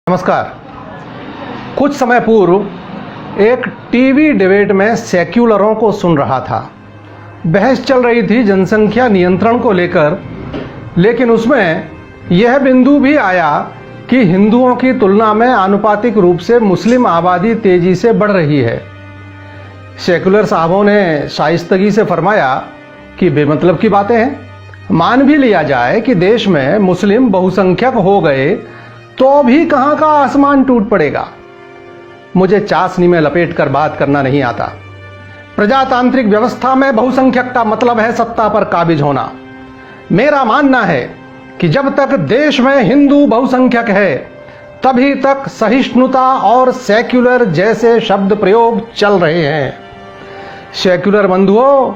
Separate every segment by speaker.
Speaker 1: नमस्कार। कुछ समय पूर्व एक टीवी डिबेट में सेक्युलरों को सुन रहा था। बहस चल रही थी जनसंख्या नियंत्रण को लेकर, लेकिन उसमें यह बिंदु भी आया कि हिंदुओं की तुलना में आनुपातिक रूप से मुस्लिम आबादी तेजी से बढ़ रही है। सेक्युलर साहबों ने शाइस्तगी से फरमाया कि बेमतलब की बातें हैं। मान भी लिया जाए कि देश में मुस्लिम बहुसंख्यक हो गए तो भी कहां का आसमान टूट पड़ेगा। मुझे चाशनी में लपेट कर बात करना नहीं आता। प्रजातांत्रिक व्यवस्था में बहुसंख्यक का मतलब है सत्ता पर काबिज होना। मेरा मानना है कि जब तक देश में हिंदू बहुसंख्यक है तभी तक सहिष्णुता और सेक्युलर जैसे शब्द प्रयोग चल रहे हैं। सेक्युलर बंधुओं,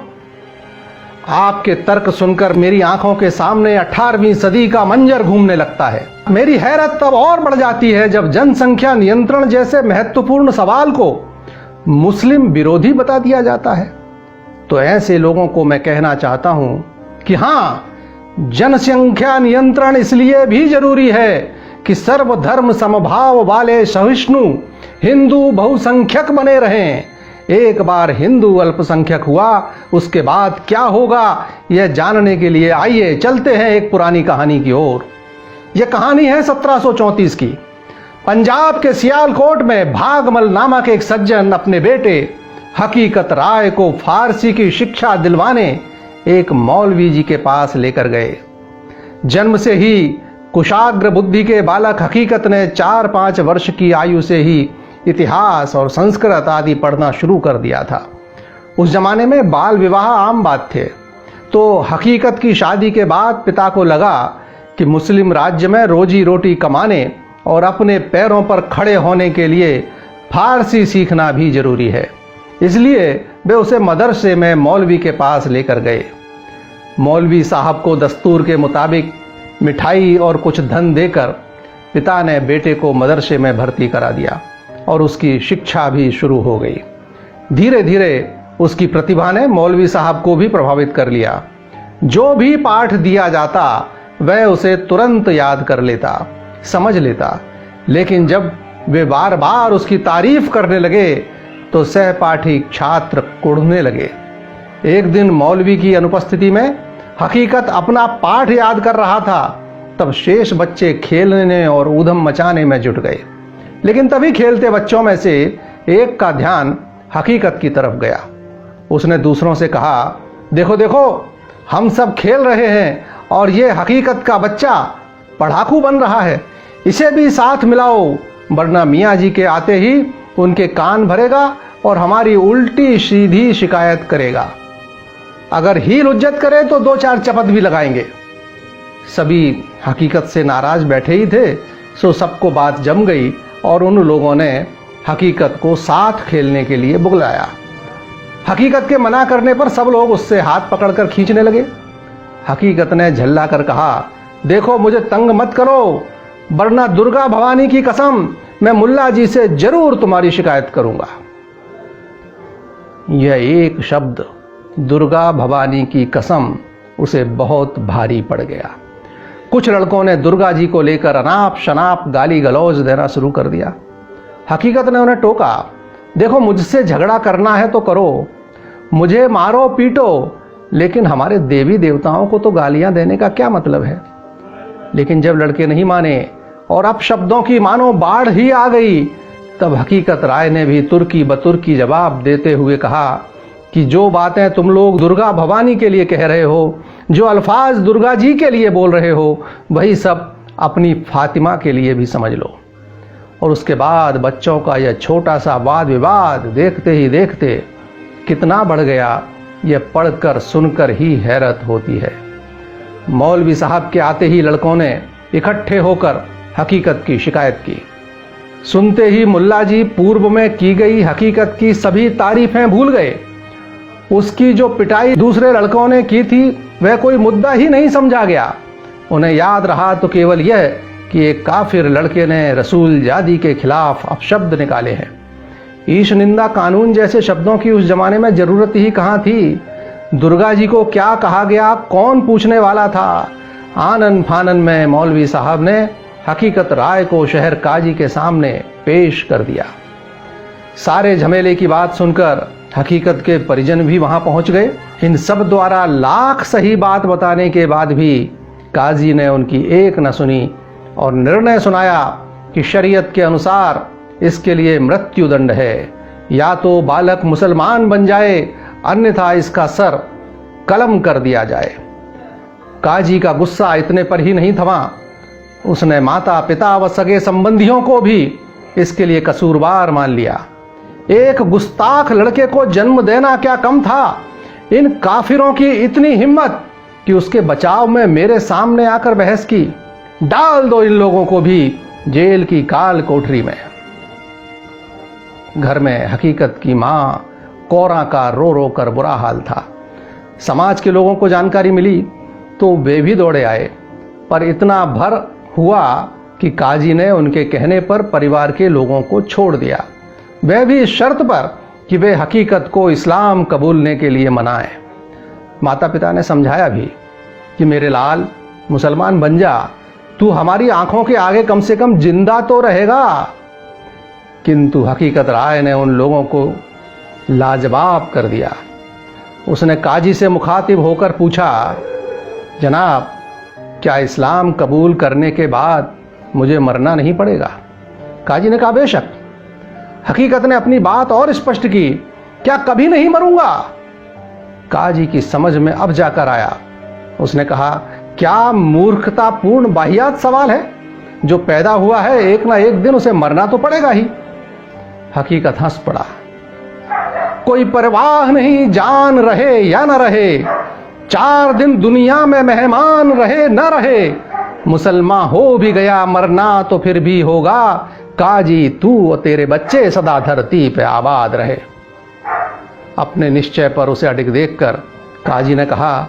Speaker 1: आपके तर्क सुनकर मेरी आंखों के सामने 18वीं सदी का मंजर घूमने लगता है। मेरी हैरत तब और बढ़ जाती है जब जनसंख्या नियंत्रण जैसे महत्वपूर्ण सवाल को मुस्लिम विरोधी बता दिया जाता है। तो ऐसे लोगों को मैं कहना चाहता हूं कि हां, जनसंख्या नियंत्रण इसलिए भी जरूरी है कि सर्वधर्म समभाव वाले सहिष्णु हिंदू बहुसंख्यक बने रहें। एक बार हिंदू अल्पसंख्यक हुआ, उसके बाद क्या होगा यह जानने के लिए आइए चलते हैं एक पुरानी कहानी की ओर। यह कहानी है 1734 की। पंजाब के सियालकोट में भागमल नामक एक सज्जन अपने बेटे हकीकत राय को फारसी की शिक्षा दिलवाने एक मौलवी जी के पास लेकर गए। जन्म से ही कुशाग्र बुद्धि के बालक हकीकत ने 4-5 वर्ष की आयु से ही इतिहास और संस्कृत आदि पढ़ना शुरू कर दिया था। उस जमाने में बाल विवाह आम बात थे। तो हकीकत की शादी के बाद पिता को लगा कि मुस्लिम राज्य में रोजी रोटी कमाने और अपने पैरों पर खड़े होने के लिए फारसी सीखना भी जरूरी है। इसलिए वे उसे मदरसे में मौलवी के पास लेकर गए। मौलवी साहब को दस्तूर के मुताबिक मिठाई और कुछ धन देकर पिता ने बेटे को मदरसे में भर्ती करा दिया और उसकी शिक्षा भी शुरू हो गई। धीरे धीरे उसकी प्रतिभा ने मौलवी साहब को भी प्रभावित कर लिया। जो भी पाठ दिया जाता वह उसे तुरंत याद कर लेता, समझ लेता। लेकिन जब वे बार बार उसकी तारीफ करने लगे तो सहपाठी छात्र कुढ़ने लगे। एक दिन मौलवी की अनुपस्थिति में हकीकत अपना पाठ याद कर रहा था, तब शेष बच्चे खेलने और ऊधम मचाने में जुट गए। लेकिन तभी खेलते बच्चों में से एक का ध्यान हकीकत की तरफ गया। उसने दूसरों से कहा, देखो देखो, हम सब खेल रहे हैं और ये हकीकत का बच्चा पढ़ाकू बन रहा है, इसे भी साथ मिलाओ, वरना मियाँ जी के आते ही उनके कान भरेगा और हमारी उल्टी सीधी शिकायत करेगा। अगर हील उज्जत करे तो 2-4 चपत भी लगाएंगे। सभी हकीकत से नाराज बैठे ही थे, सो सबको बात जम गई और उन लोगों ने हकीकत को साथ खेलने के लिए बुलाया। हकीकत के मना करने पर सब लोग उससे हाथ पकड़कर खींचने लगे। हकीकत ने झल्ला कर कहा, देखो मुझे तंग मत करो, वरना दुर्गा भवानी की कसम मैं मुल्ला जी से जरूर तुम्हारी शिकायत करूंगा। यह एक शब्द दुर्गा भवानी की कसम उसे बहुत भारी पड़ गया। कुछ लड़कों ने दुर्गा जी को लेकर अनाप शनाप गाली गलौज देना शुरू कर दिया। हकीकत ने उन्हें टोका, देखो मुझसे झगड़ा करना है तो करो, मुझे मारो पीटो, लेकिन हमारे देवी देवताओं को तो गालियां देने का क्या मतलब है। लेकिन जब लड़के नहीं माने और अब शब्दों की मानो बाढ़ ही आ गई, तब हकीकत राय ने भी तुर्की बतुर्की जवाब देते हुए कहा कि जो बातें तुम लोग दुर्गा भवानी के लिए कह रहे हो, जो अल्फाज दुर्गा जी के लिए बोल रहे हो, वही सब अपनी फातिमा के लिए भी समझ लो। और उसके बाद बच्चों का यह छोटा सा वाद विवाद देखते ही देखते कितना बढ़ गया, यह पढ़कर सुनकर ही हैरत होती है। मौलवी साहब के आते ही लड़कों ने इकट्ठे होकर हकीकत की शिकायत की। सुनते ही मुल्ला जी पूर्व में की गई हकीकत की सभी तारीफें भूल गए। उसकी जो पिटाई दूसरे लड़कों ने की थी वह कोई मुद्दा ही नहीं समझा गया। उन्हें याद रहा तो केवल यह कि एक काफिर लड़के ने रसूल जादी के खिलाफ अपशब्द निकाले हैं। ईश निंदा कानून जैसे शब्दों की उस जमाने में जरूरत ही कहाँ थी। दुर्गा जी को क्या कहा गया, कौन पूछने वाला था। आनन फानन में मौलवी साहब ने हकीकत राय को शहर काजी के सामने पेश कर दिया। सारे झमेले की बात सुनकर हकीकत के परिजन भी वहां पहुंच गए। इन सब द्वारा लाख सही बात बताने के बाद भी काजी ने उनकी एक न सुनी और निर्णय सुनाया कि शरीयत के अनुसार इसके लिए मृत्युदंड है, या तो बालक मुसलमान बन जाए अन्यथा इसका सर कलम कर दिया जाए। काजी का गुस्सा इतने पर ही नहीं थमा, उसने माता पिता व सगे संबंधियों को भी इसके लिए कसूरवार मान लिया। एक गुस्ताख लड़के को जन्म देना क्या कम था। इन काफिरों की इतनी हिम्मत कि उसके बचाव में मेरे सामने आकर बहस की। डाल दो इन लोगों को भी जेल की काल कोठरी में। घर में हकीकत की मां कोरा का रो रो कर बुरा हाल था। समाज के लोगों को जानकारी मिली तो वे भी दौड़े आए, पर इतना भर हुआ कि काजी ने उनके कहने पर परिवार के लोगों को छोड़ दिया, वह भी इस शर्त पर कि वे हकीकत को इस्लाम कबूलने के लिए मनाएं। माता पिता ने समझाया भी कि मेरे लाल मुसलमान बन जा, तू हमारी आंखों के आगे कम से कम जिंदा तो रहेगा। किंतु हकीकत राय ने उन लोगों को लाजवाब कर दिया। उसने काजी से मुखातिब होकर पूछा, जनाब क्या इस्लाम कबूल करने के बाद मुझे मरना नहीं पड़ेगा? काजी ने कहा, बेशक। हकीकत ने अपनी बात और स्पष्ट की, क्या कभी नहीं मरूंगा? काजी की समझ में अब जाकर आया। उसने कहा, क्या मूर्खतापूर्ण वाहियात सवाल है? जो पैदा हुआ है एक ना एक दिन उसे मरना तो पड़ेगा ही। हकीकत हंस पड़ा। कोई परवाह नहीं जान रहे या न रहे, 4 दिन दुनिया में मेहमान रहे न रहे, मुसलमान हो भी गया मरना तो फिर भी होगा, काजी तू और तेरे बच्चे सदा धरती पे आबाद रहे। अपने निश्चय पर उसे अडिग देखकर काजी ने कहा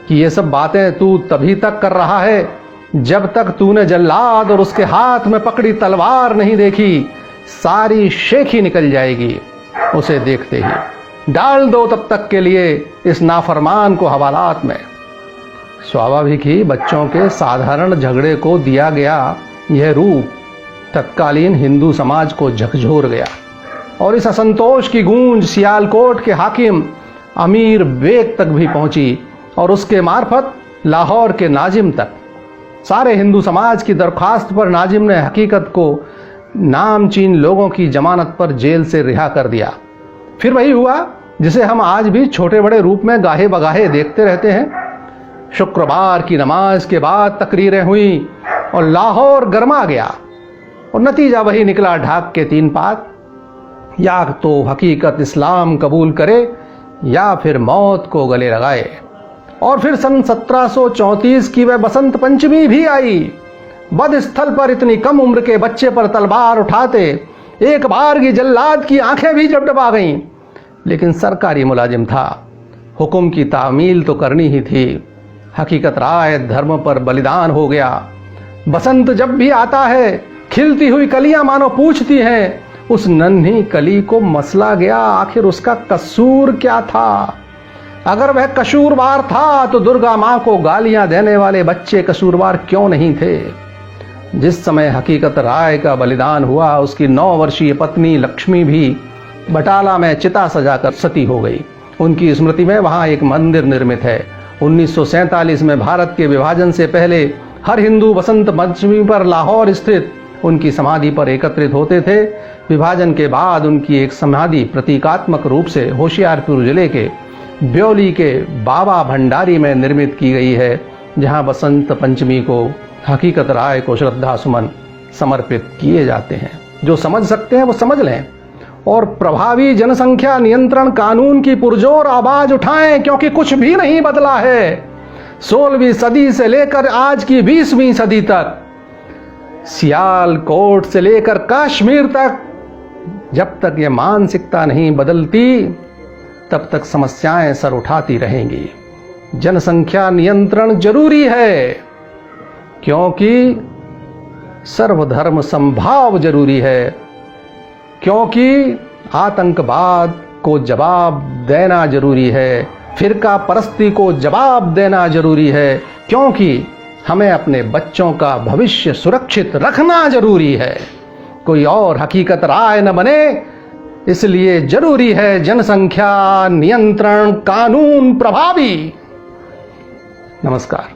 Speaker 1: कि ये सब बातें तू तभी तक कर रहा है जब तक तूने जल्लाद और उसके हाथ में पकड़ी तलवार नहीं देखी। सारी शेखी निकल जाएगी उसे देखते ही। डाल दो तब तक के लिए इस नाफरमान को हवालात में। स्वाभाविक ही बच्चों के साधारण झगड़े को दिया गया यह रूप तत्कालीन हिंदू समाज को झकझोर गया और इस असंतोष की गूंज सियालकोट के हाकिम अमीर बेग तक भी पहुंची और उसके मार्फत लाहौर के नाजिम तक। सारे हिंदू समाज की दरख्वास्त पर नाजिम ने हकीकत को नामचीन लोगों की जमानत पर जेल से रिहा कर दिया। फिर वही हुआ जिसे हम आज भी छोटे बड़े रूप में गाहे बगाहे देखते रहते हैं। शुक्रवार की नमाज के बाद तकरीरें हुई और लाहौर गरमा गया और नतीजा वही निकला, ढाक के 3 पात। या तो हकीकत इस्लाम कबूल करे या फिर मौत को गले लगाए। और फिर सन 1734 की वह बसंत पंचमी भी आई। बद स्थल पर इतनी कम उम्र के बच्चे पर तलवार उठाते एक बार की जल्लाद की आंखें भी डबडबा गईं। लेकिन सरकारी मुलाजिम था, हुक्म की तामील तो करनी ही थी। हकीकत राय धर्म पर बलिदान हो गया। बसंत जब भी आता है खिलती हुई कलियां मानो पूछती हैं, उस नन्ही कली को मसला गया आखिर उसका कसूर क्या था। अगर वह कसूरवार था तो दुर्गा मां को गालियां देने वाले बच्चे कसूरवार क्यों नहीं थे? जिस समय हकीकत राय का बलिदान हुआ उसकी 9 वर्षीय पत्नी लक्ष्मी भी बटाला में चिता सजाकर सती हो गई। उनकी स्मृति में वहां एक मंदिर निर्मित है। 1947 में भारत के विभाजन से पहले हर हिंदू बसंत पंचमी पर लाहौर स्थित उनकी समाधि पर एकत्रित होते थे। विभाजन के बाद उनकी एक समाधि प्रतीकात्मक रूप से होशियारपुर जिले के ब्योली के बाबा भंडारी में निर्मित की गई है, जहां बसंत पंचमी को हकीकत राय को श्रद्धा सुमन समर्पित किए जाते हैं। जो समझ सकते हैं वो समझ लें और प्रभावी जनसंख्या नियंत्रण कानून की पुरजोर आवाज उठाएं, क्योंकि कुछ भी नहीं बदला है। 16वीं सदी से लेकर आज की 20वीं सदी तक, सियालकोट से लेकर कश्मीर तक, जब तक ये मानसिकता नहीं बदलती तब तक समस्याएं सर उठाती रहेंगी। जनसंख्या नियंत्रण जरूरी है, क्योंकि सर्वधर्म संभाव जरूरी है, क्योंकि आतंकवाद को जवाब देना जरूरी है, फिरका परस्ती को जवाब देना जरूरी है, क्योंकि हमें अपने बच्चों का भविष्य सुरक्षित रखना जरूरी है। कोई और हकीकत राय न बने, इसलिए जरूरी है जनसंख्या नियंत्रण कानून प्रभावी। नमस्कार।